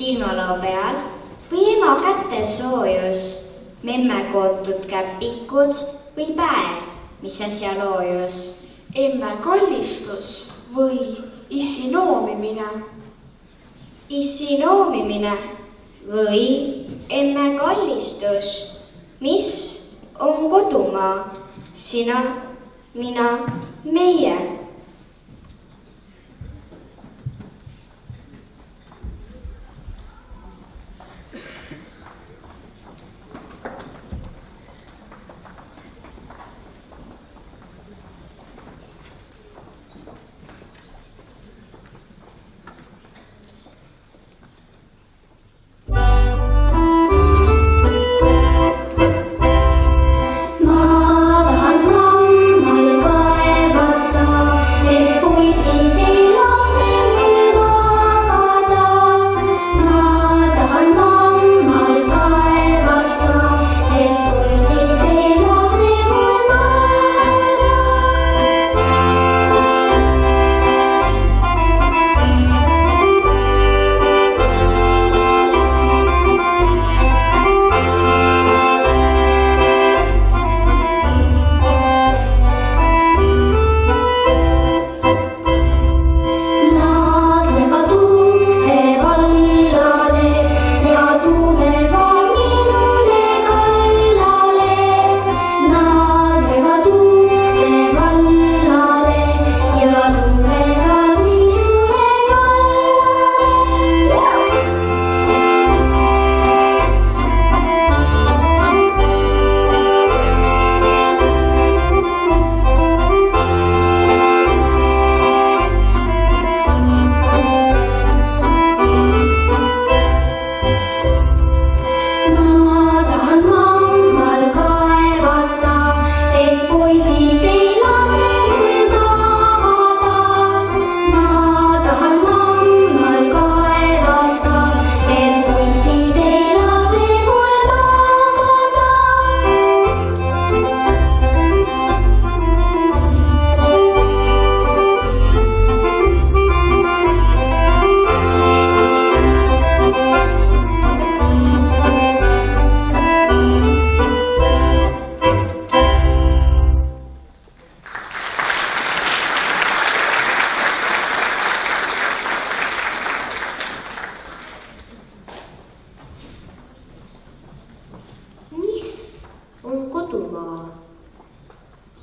sirnalao peal või ema kätesoojus, memme kootud käpikud või päev, mis äsja loojus. Emme kallistus või issi noomimine. Issi noomimine või emme kallistus, mis on kodumaa, sina, mina, meie.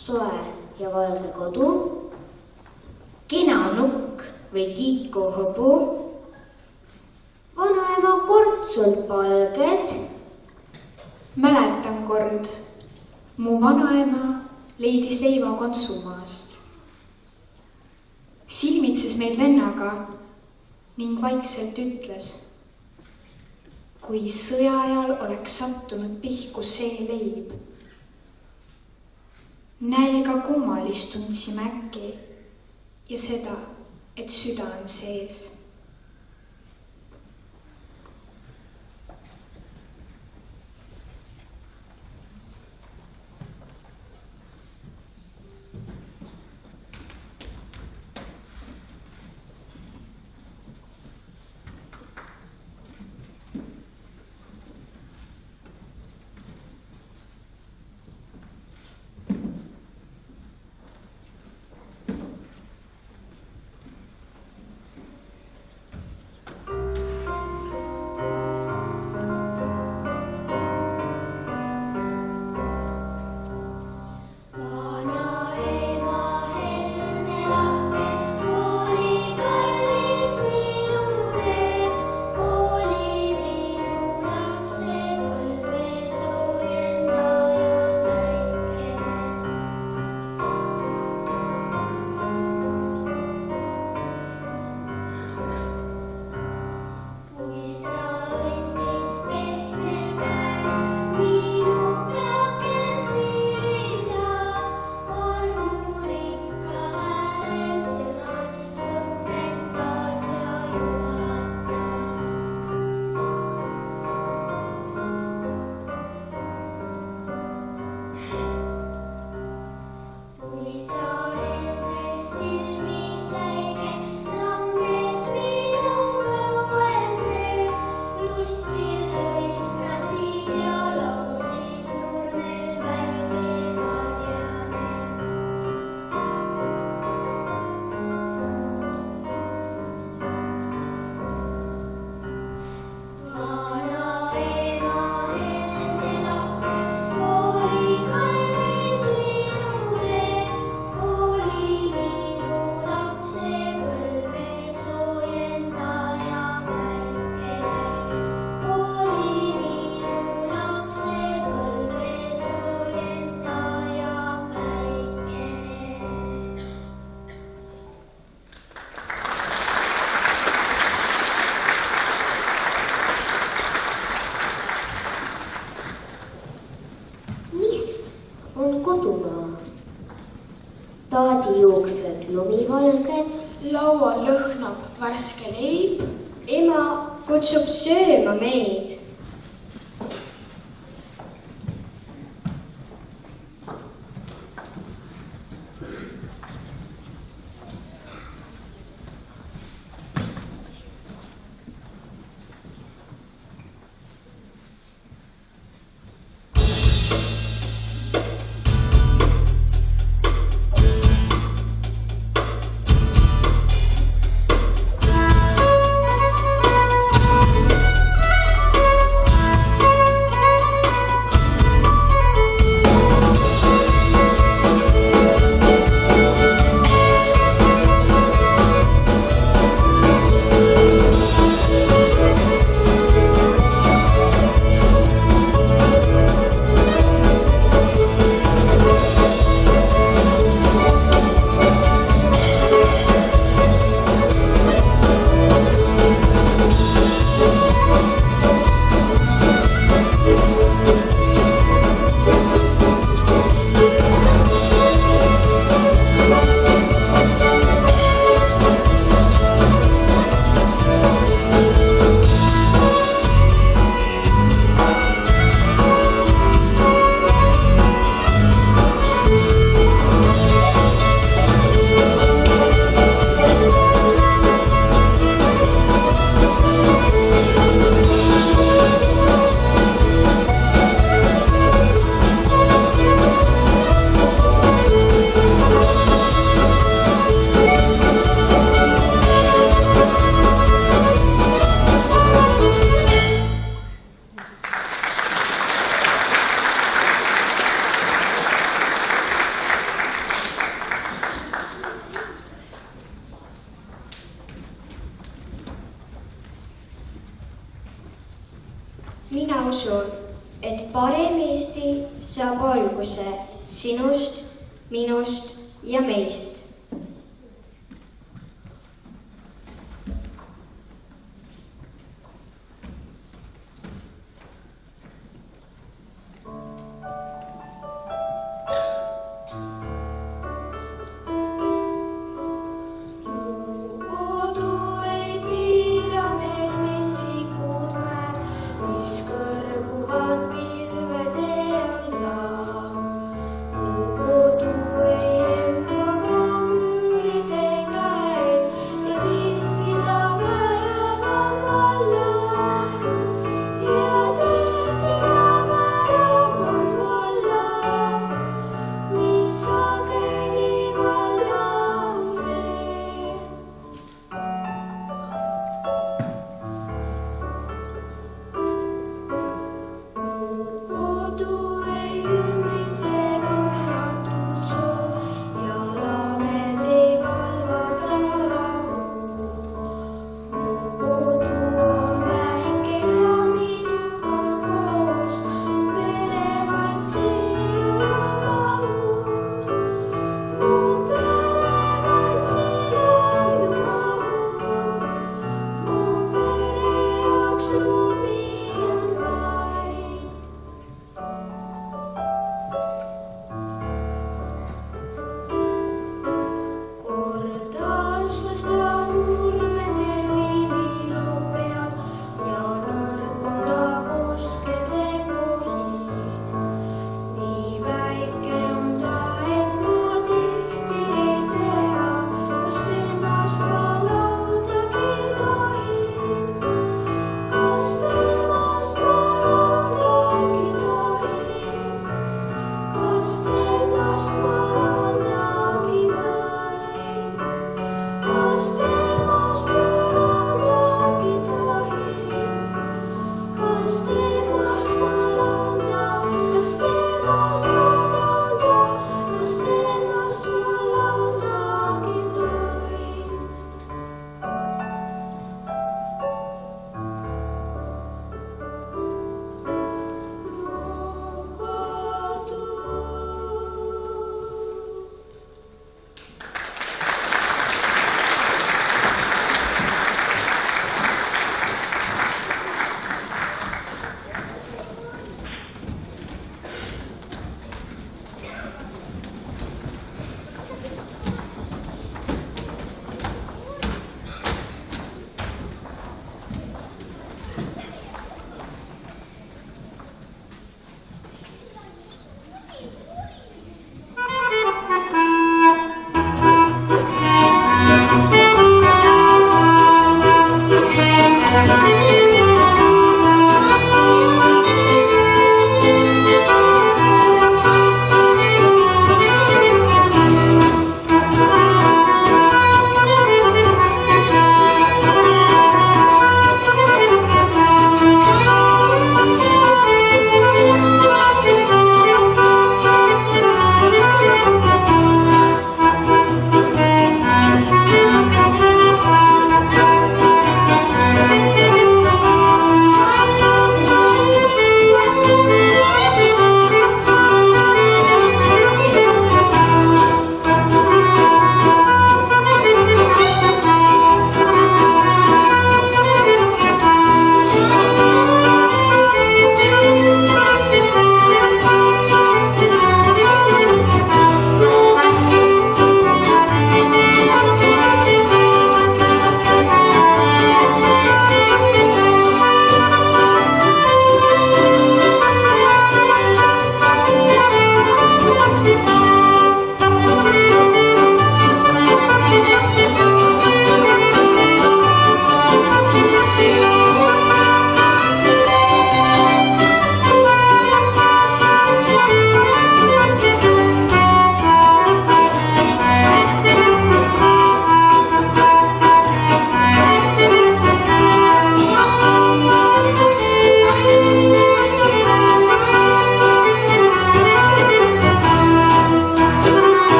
Soe ja valge kodu, kena nukk või kiikuhobu, vanaema portsult palged. Mäletan kord, mu vanaema leidis leiva kontsumaast. Silmitses meid vennaga ning vaikselt ütles, kui sõja ajal oleks sattunud pihku see leib. Nälga kummalist tundsime äkki ja seda, et süda on sees. mis on kodumaa? Taadijuuksed lumivalged. Laual lõhnab värske leib. Ema kutsub sööma meid. Mina usun, et parem Eesti saab alguse sinust, minust ja meist. Kodu ei enda ka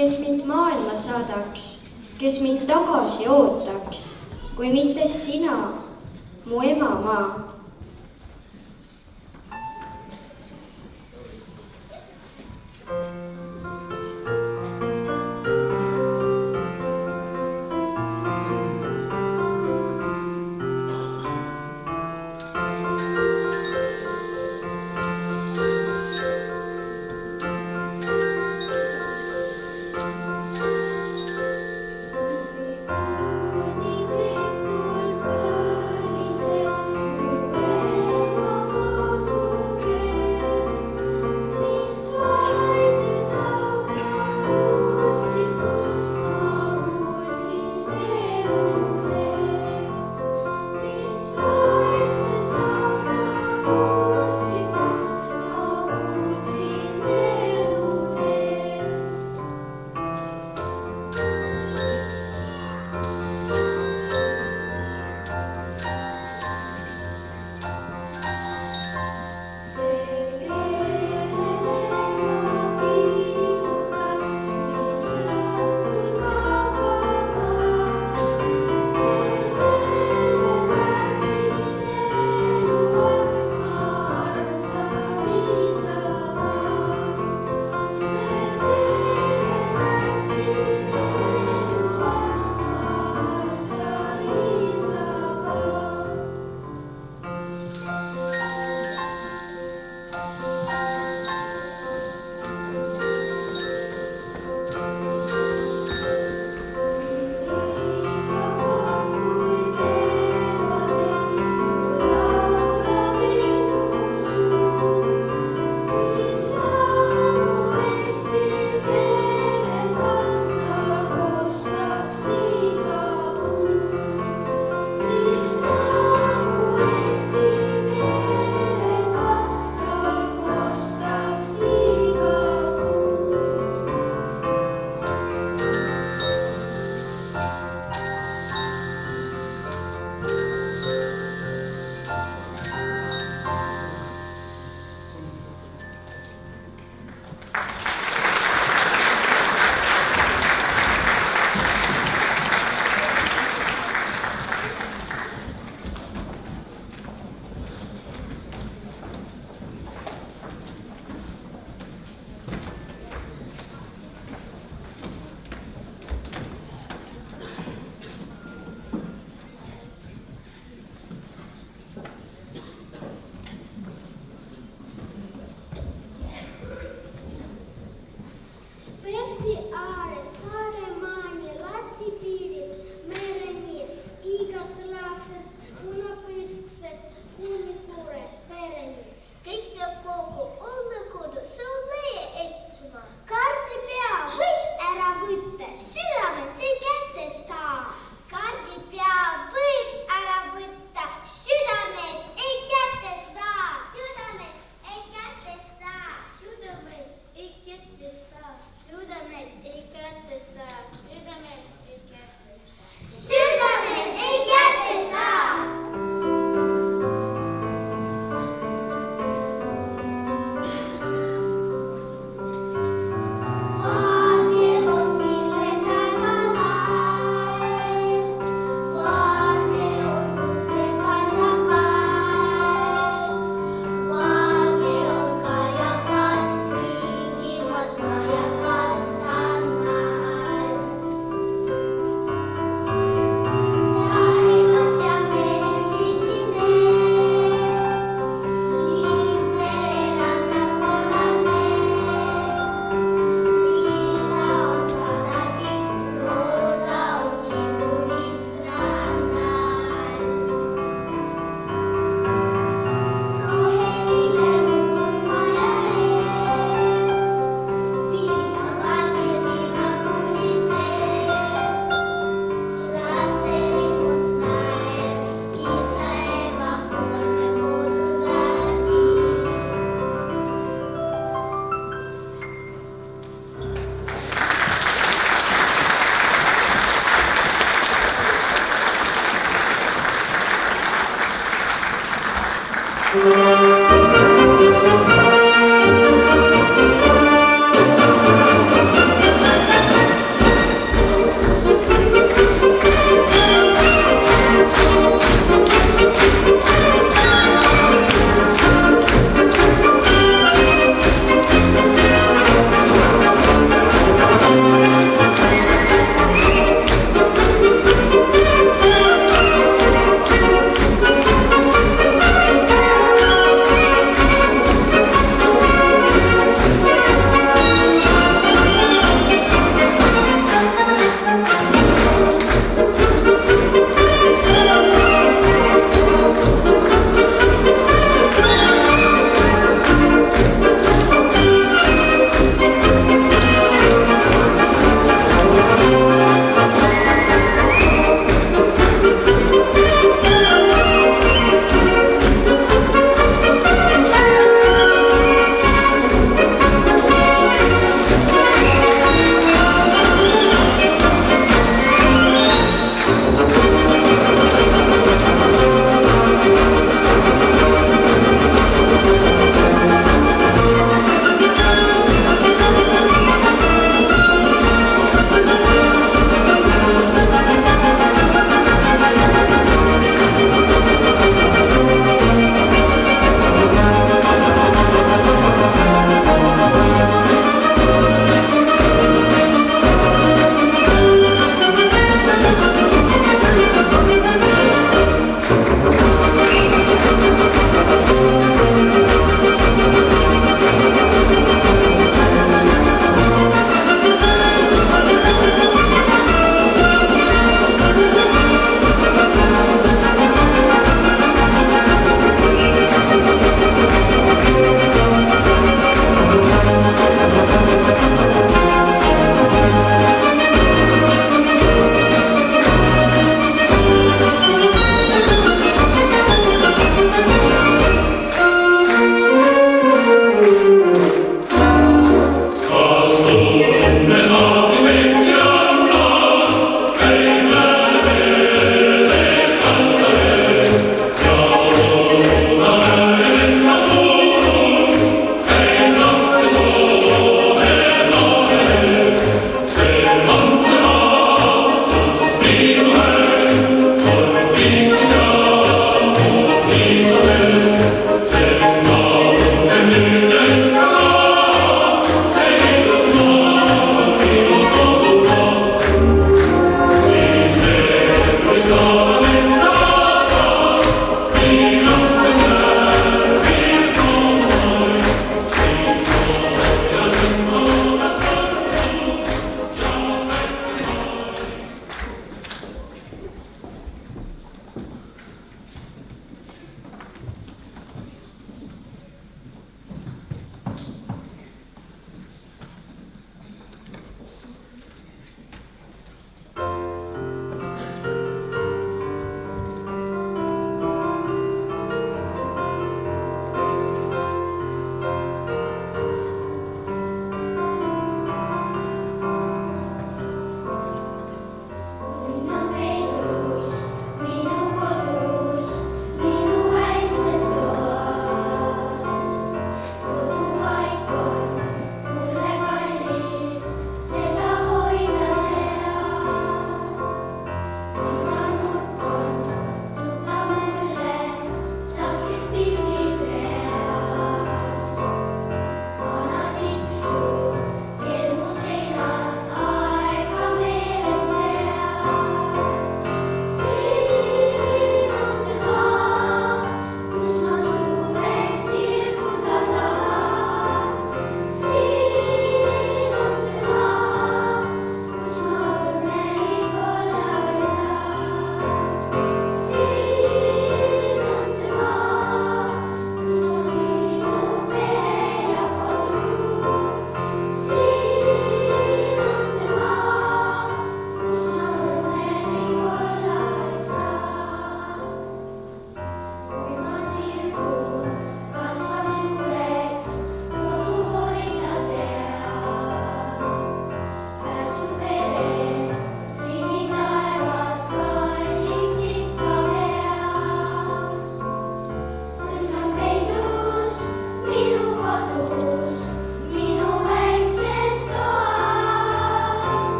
kes mind maailma saadaks, kes mind tagasi ootaks, kui mitte sina, mu emamaa.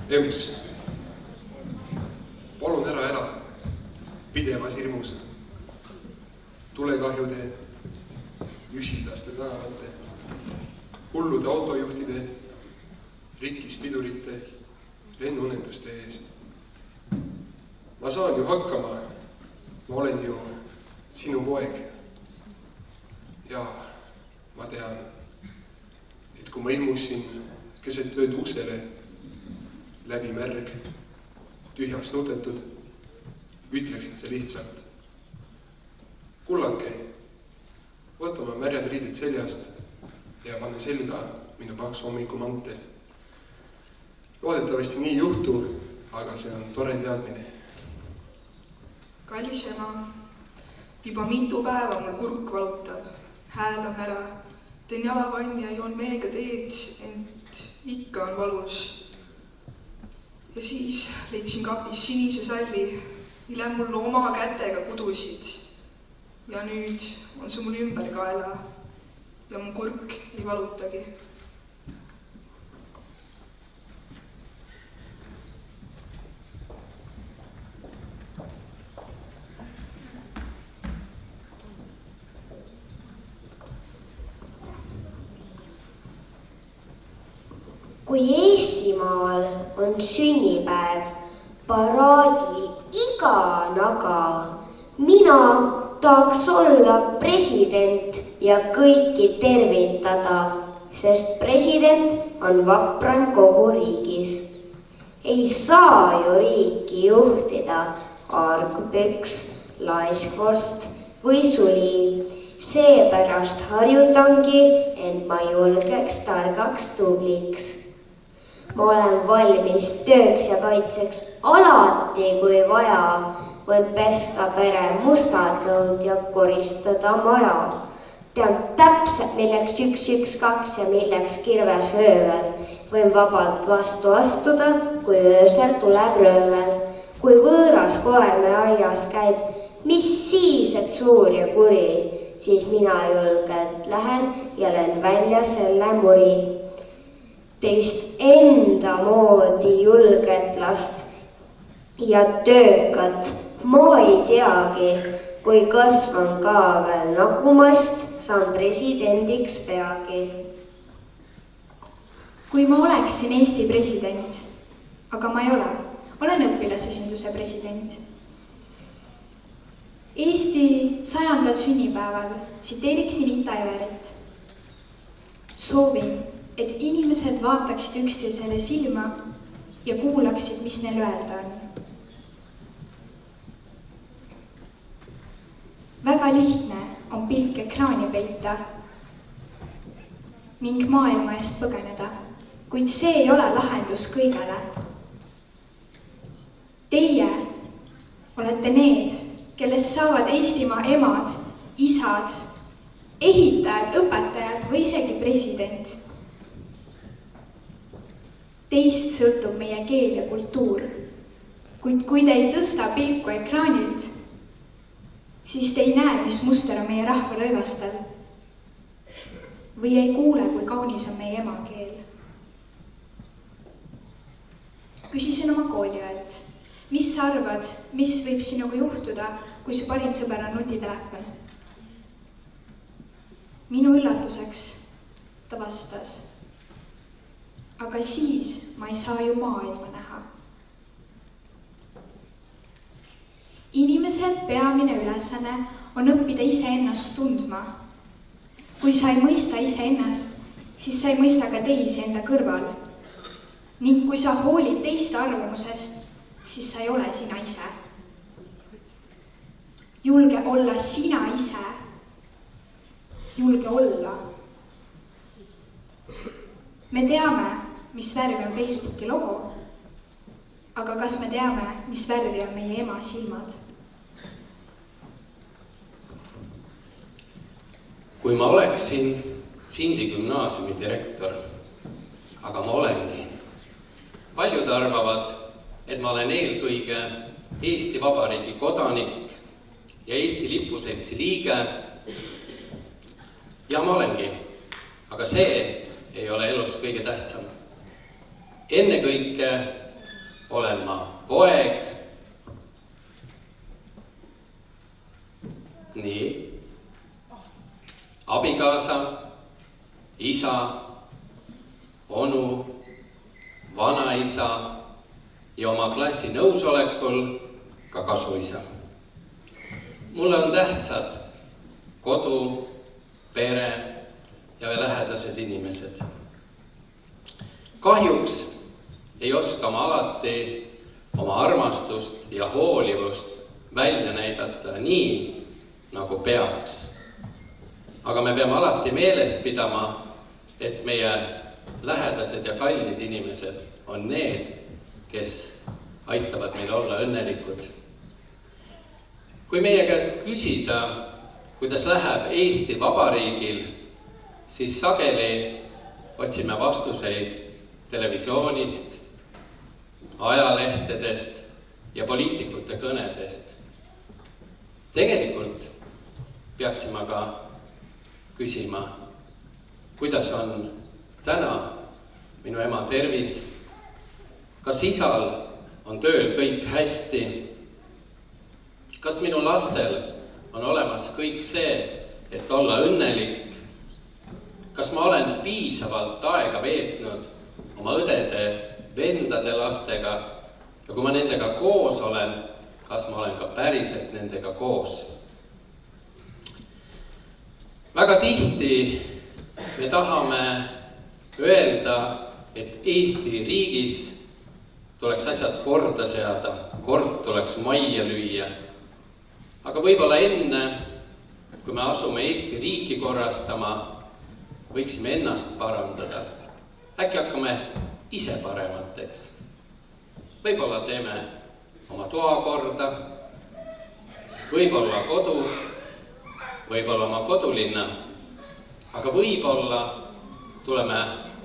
Emps, palun ära ela pidevas hirmus. Tulekahjude, üsildaste tänavate, hullude autojuhtide, rikkispidurite, lennuõnnetuste ees. Ma saan ju hakkama, ma olen ju sinu poeg. Ja ma tean, et kui ma ilmusin keset ööd uksele, läbi märg, tühjaks nutetud, ütleksid sa lihtsalt: kullake, võta oma märjad riided seljast ja pane selga minu paks hommikumantel. Loodetavasti nii juhtu, aga see on tore teadmine. Kallis ema, juba mitu päeva mul kurk valutab, hääl on ära, teen jalavanni ja joon meega teed, ent ikka on valus. Ja siis leidsin kapis sinise salli, mille mul oma kätega kudusid. Ja nüüd on see mul ümber kaela ja mu kurk ei valutagi. Kui Eestimaal on sünnipäev, paraadi iga naga, mina tahaks olla president ja kõiki tervitada, sest president on vapram kogu riigis. Ei saa ju riiki juhtida argpüks, laiskvorst või suli. Seepärast harjutangi, et ma julgeks targaks tubliks. Ma olen valmis tööks ja kaitseks alati, kui vaja, võin pesta pere mustad nõud ja koristada maja. Tean täpselt, milleks 112 ja milleks kirves öövel. Võin vabalt vastu astuda, kui öösel tuleb röövel. Kui võõras koer me aias käib, mis siis, et suur ja kuri, siis mina julgelt lähen ja löön välja selle muri. Teist enda moodi julget last ja töökat ma ei teagi, kui kasvan ka veel nagumast, saan presidendiks peagi. Kui ma oleksin Eesti president, aga ma ei ole, olen õpilasesinduse president. Eesti 100. sünnipäeval tsiteeriksin Ita Everit. Soovin, et inimesed vaataksid üksteisele silma ja kuulaksid, mis neil öelda on. Väga lihtne on pilk ekraani peita ning maailma eest põgeneda, kuid see ei ole lahendus kõigele. Teie olete need, kellest saavad Eestimaa emad, isad, ehitajad, õpetajad või isegi president. Teist sõltub meie keel ja kultuur, kuid kui te ei tõsta pilku ekraanilt, siis te ei näe, mis muster on meie rahva rõivastel või ei kuule, kui kaunis on meie emakeel. Küsisin oma kooliajalt, mis sa arvad, mis võib sinuga juhtuda, kui su parim sõber on nutitelefon? Minu üllatuseks ta vastas: aga siis ma ei saa ju maailma näha. Inimese peamine ülesanne on õppida iseennast tundma. Kui sa ei mõista iseennast, siis sa ei mõista ka teisi enda kõrval. Ning kui sa hoolid teiste arvamusest, siis sa ei ole sina ise. Julge olla sina ise. Julge olla. Me teame, mis värvi on Facebooki logo, aga kas me teame, mis värvi on meie ema silmad? Kui ma oleksin Sindi gümnaasiumi direktor, aga ma olengi. Paljud arvavad, et ma olen eelkõige Eesti Vabariigi kodanik ja Eesti Lipuseltsi liige. Ja ma olengi, aga see ei ole elus kõige tähtsam. Ennekõike olen ma poeg. Nii. Abikaasa, isa, onu, vanaisa ja oma klassi nõusolekul ka kasuisa. Mulle on tähtsad kodu, pere ja lähedased inimesed. Kahjuks ei oska ma alati oma armastust ja hoolivust välja näidata nii, nagu peaks. Aga me peame alati meeles pidama, et meie lähedased ja kallid inimesed on need, kes aitavad meil olla õnnelikud. Kui meie käest küsida, kuidas läheb Eesti Vabariigil, siis sageli otsime vastuseid televisioonist, ajalehtedest ja poliitikute kõnedest. Tegelikult peaksime ka küsima, kuidas on täna minu ema tervis, kas isal on tööl kõik hästi, kas minu lastel on olemas kõik see, et olla õnnelik, kas ma olen piisavalt aega veetnud oma õdede, vendade lastega ja kui ma nendega koos olen, kas ma olen ka päriselt nendega koos. Väga tihti me tahame öelda, et Eesti riigis tuleks asjad korda seada, kord tuleks majja lüüa. Aga võib-olla enne, kui me asume Eesti riiki korrastama, võiksime ennast parandada. Äkki hakkame ise paremateks. Võib-olla teeme oma toa korda, võib-olla kodu, võib-olla oma kodulinna, aga võib-olla tuleme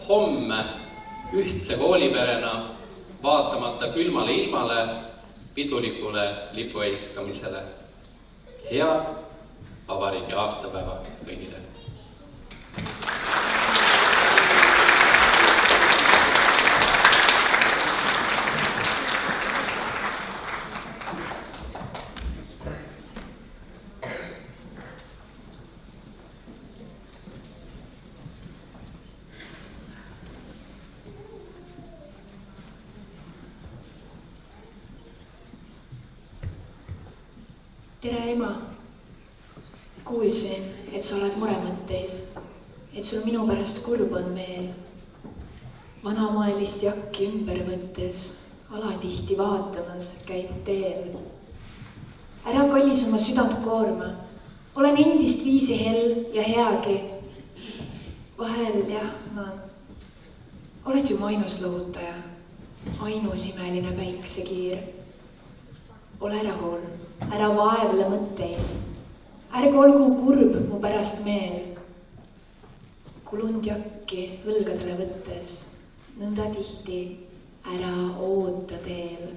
homme ühtse kooliperena vaatamata külmale ilmale pidulikule lipueiskamisele. Head vabariigi aastapäeva kõigile! Tere, ema! Kuulsin, et sa oled muremõtteis, et sul minu pärast kurb on meel. Vanamaelist jakki ümber võttes, alatihti vaatamas käid teel. Ära kallis oma südant koorma, olen endist viisi hell ja heagi. Vahel jah, ma oled ju mu ainus lohutaja, ainus imeline päiksekiir. Ole rahul, ära vaevle mõtteis, ärge olgu kurb mu pärast meel. Kulund jakki õlgadele võttes, nõnda tihti ära oota teel.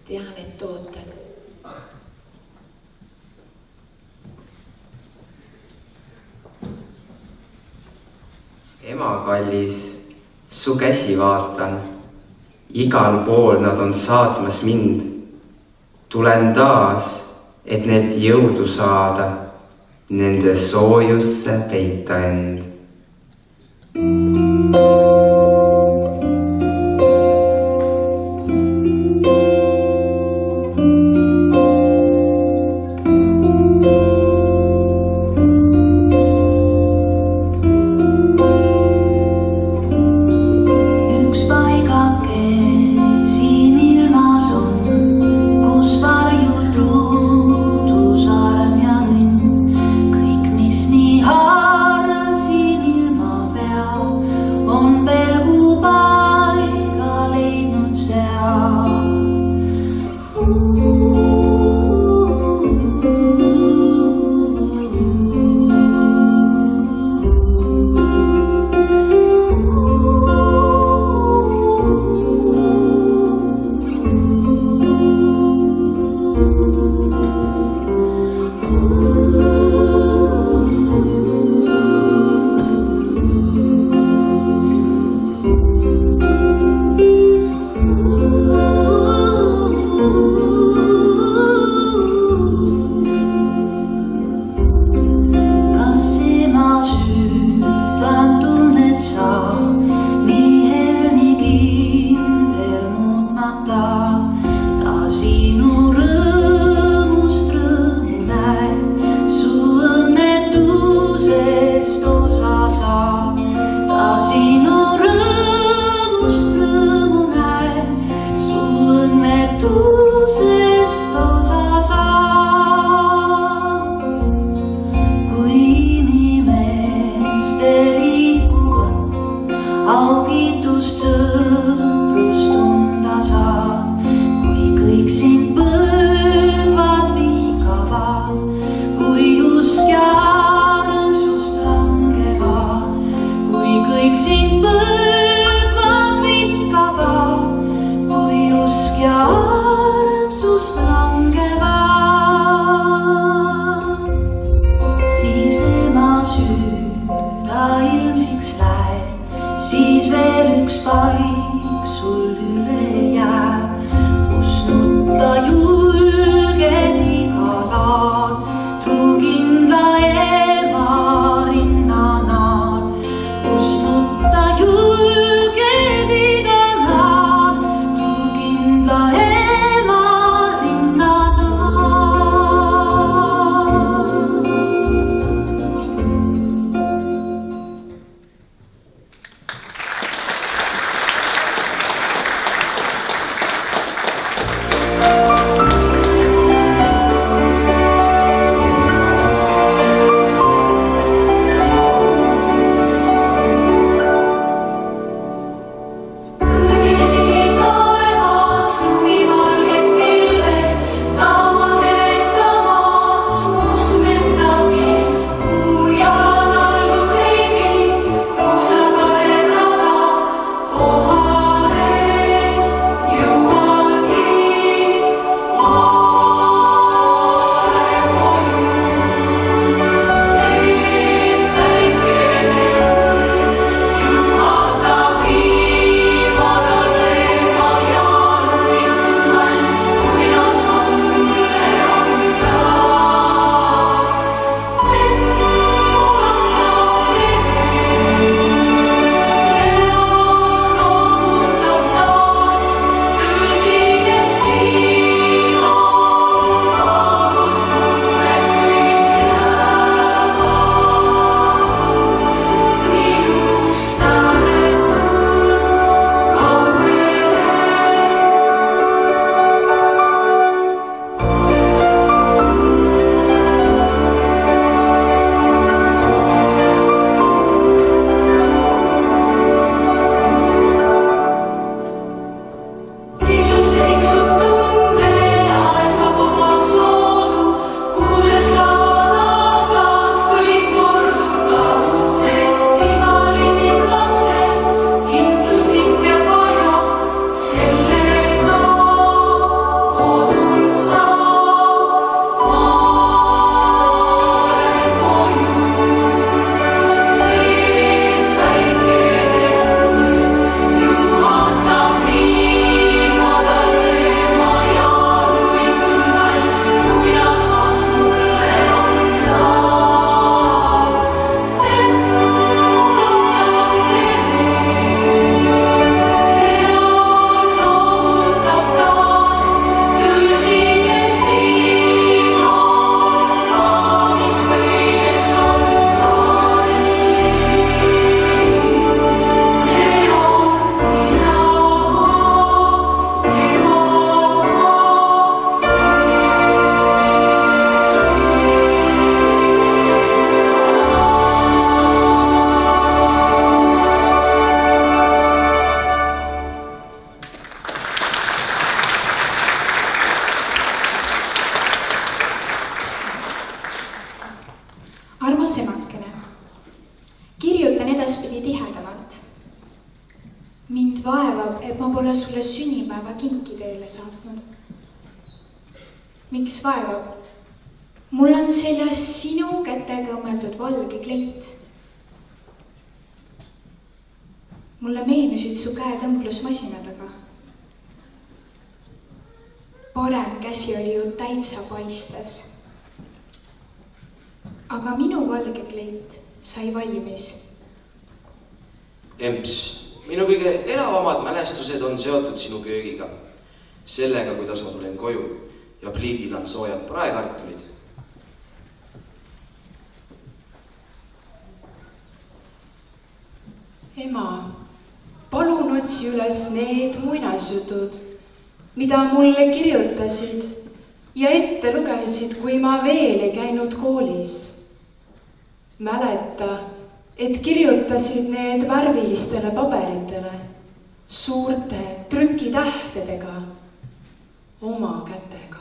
Tean, et ootad. Ema kallis, su käsi vaatan, igal pool nad on saatmas mind. Tulen taas, et neilt jõudu saada, nende soojusse peita end. On veel edaspidi tihedamalt. mind vaevab, et ma pole sulle sünnipäeva kinki teele saatnud. miks vaevab? mul on seljas sinu kätega õmmeldud valge kleit. mulle meenusid su käed õmblusmasina taga. parem käsi oli ju täitsa paistes. aga minu valge kleit sai valmis. Emps, minu kõige elavamad mälestused on seotud sinu köögiga. Sellega, kuidas ma tulen koju ja pliidil on soojad praekartulid. ema, palun otsi üles need muinasjutud, mida mulle kirjutasid ja ette lugesid, kui ma veel ei käinud koolis. Mäleta, et kirjutasid need värvilistele paberitele, suurte trükitähtedega, oma kätega.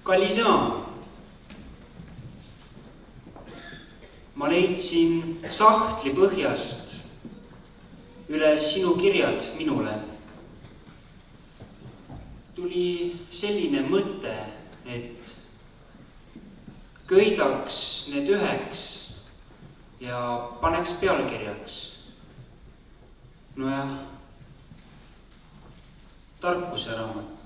kallis ema, ma leidsin sahtli põhjast üles sinu kirjad minule. Tuli selline mõte, et köidaks need üheks ja paneks pealkirjaks. nojah, tarkuse raamat.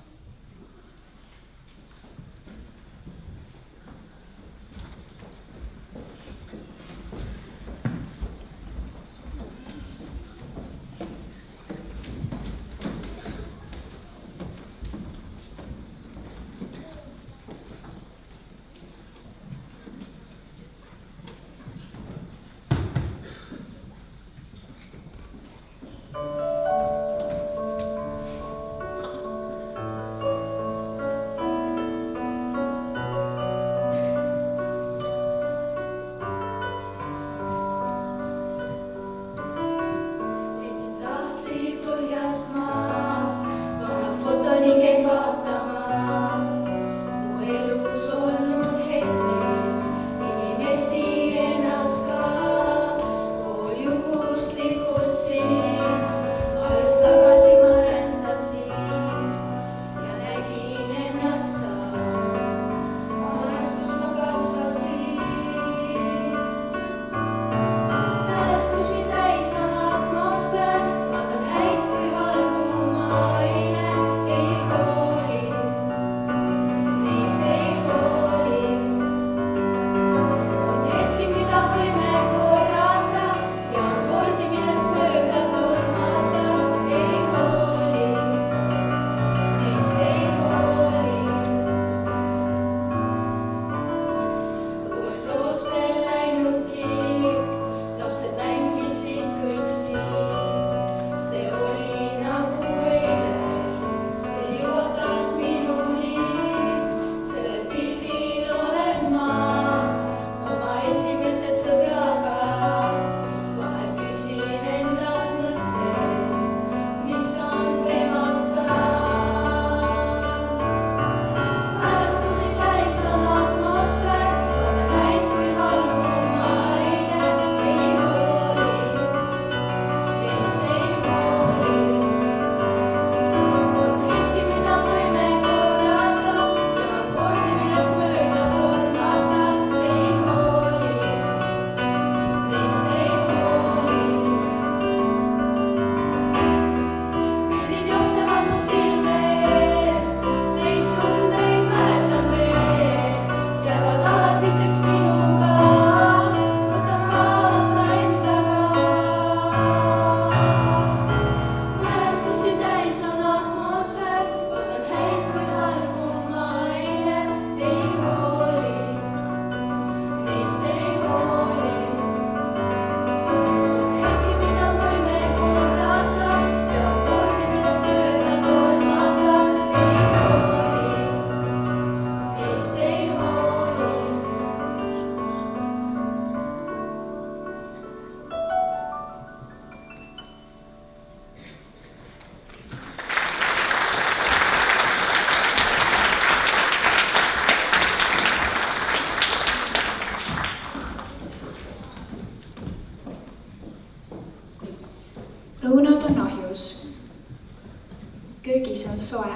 soe.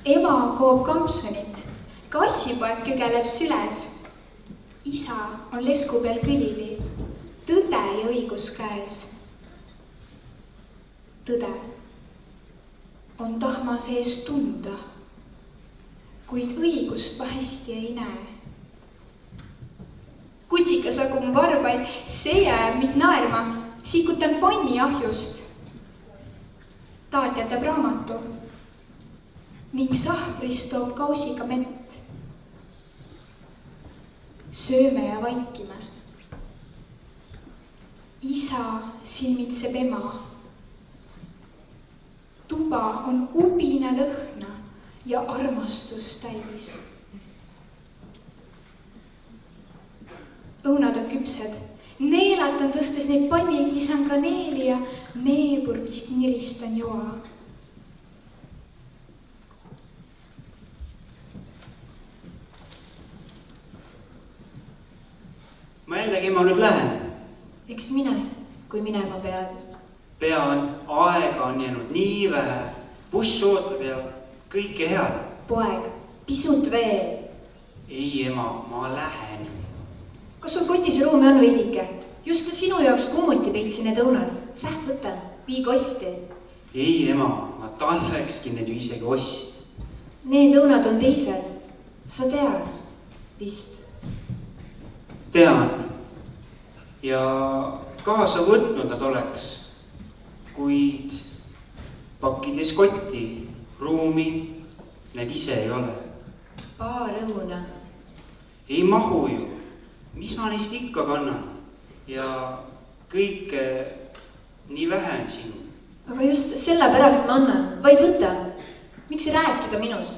Ema koob kampsunit, kassipoeg kügeleb süles. Isa on lesku peal külili, tõde ja õigus käes. Tõde on tahma sees tunda, kuid õigust vahesti ei näe. Kutsikas lagub mu varbaid, see jääb mind naerma, sikutan panni ahjust. Taat jätab raamatu ning sahvrist toob kausiga mett. Sööme ja vaikime. Isa silmitseb ema. Tuba on ubine lõhna ja armastus täis. Õunad on küpsed, neelatan tõstes neid pannilt, lisan kaneeli ja meepurgist niristan joa. Ma jällegi ma nüüd lähen. Eks mine, kui minema pead. Pean, aega on jäänud nii vähe. Buss ootab ja kõike head. Poeg, pisut veel. Ei, ema, ma lähen. Kas sul kotis ruumi on veidike? Just sinu jaoks kummuti peitsi need õunad. Säht võta, vii kosti. Ei, ema, ma talvekski need ju isegi ossi. Need õunad on teised. Sa tead vist. Tean. Ja kaasa võtnud nad oleks, kuid pakkides kotti ruumi need ise ei ole. Paar õuna. Ei mahu ju. Mis ma neist ikka kannan? Ja kõike nii vähe on sinu. Aga just sellepärast ma annan, vaid võta. Miks rääkida minus?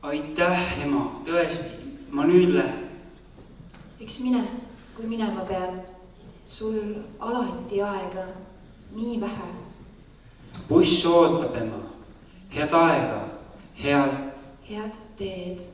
Aitäh, ema, tõesti, ma nüüd lähen. Eks mine, kui minema pead. Sul alati aega nii vähe. Buss ootab, ema. Head aega, Head teed.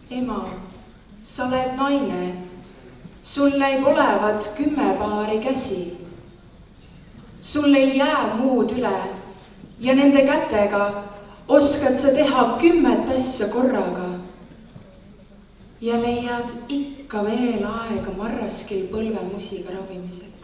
ema, sa oled naine, sul näib olevat 10 paari käsi. Sul ei jää muud üle ja nende kätega oskad sa teha 10 asja korraga. Ja leiad ikka veel aega marraskil põlvemusiga ravimiseks.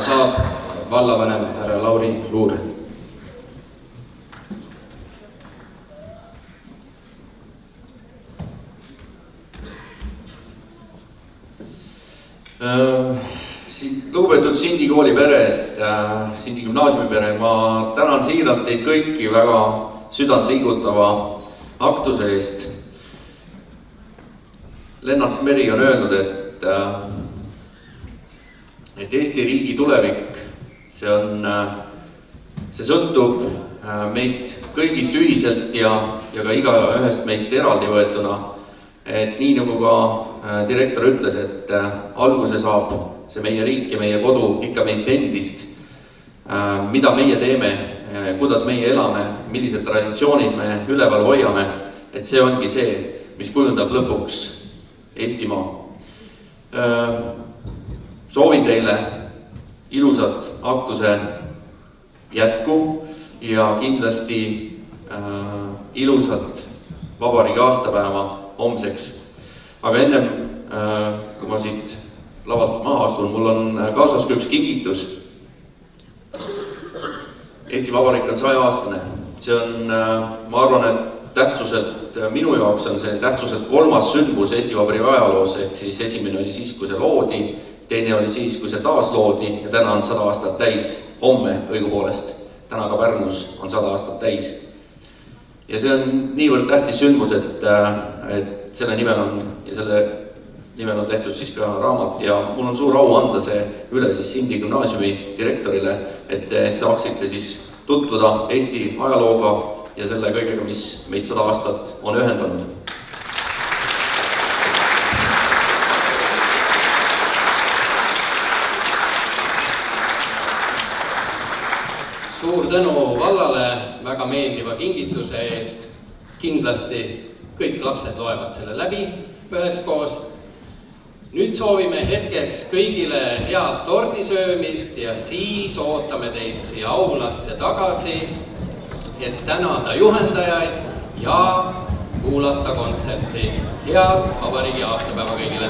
saab vallavanem härra Lauri Luur. Lugupeetud Sindi kooli pere, Sindi gümnaasiumi pere, ma tänan siiralt teid kõiki väga südant liigutava aktuse eest. Lennart Meri on öelnud, et Eesti riigi tulevik, see sõltub meist kõigist ühiselt ja ka iga ühest meist eraldi võetuna. Et nii nagu ka direktor ütles, et alguse saab see meie riik ja meie kodu ikka meist endist, mida meie teeme, kuidas meie elame, millised traditsioonid me üleval hoiame, et see ongi see, mis kujundab lõpuks Eestimaa. Soovin teile ilusat aktuse jätku ja kindlasti ilusat vabariigi aastapäeva homseks. Aga ennem, kui ma siit lavalt maha astun, mul on kaasas ka üks kingitus. Eesti Vabariik on 100-aastane. See on, ma arvan, et tähtsuselt, minu jaoks on see tähtsuselt 3. sündmus Eesti Vabariigi ajaloos, ehk siis esimene oli siis, kui see loodi, teine oli siis, kui see taas loodi ja täna on 100 aastat täis, homme õigupoolest. Täna ka Pärnus on 100 aastat täis. Ja see on niivõrd tähtis sündmus, et selle nimel on tehtud siis ka raamat ja mul on suur au anda see üle siis Sindi gümnaasiumi direktorile, et te saaksite siis tutvuda Eesti ajalooga ja selle kõigega, mis meid 100 aastat on ühendanud. Suur tänu vallale väga meeldiva kingituse eest. Kindlasti kõik lapsed loevad selle läbi üheskoos. Nüüd soovime hetkeks kõigile head tordisöömist ja siis ootame teid siia aulasse tagasi, et tänada juhendajaid ja kuulata kontserti. Head vabariigi aastapäeva kõigile!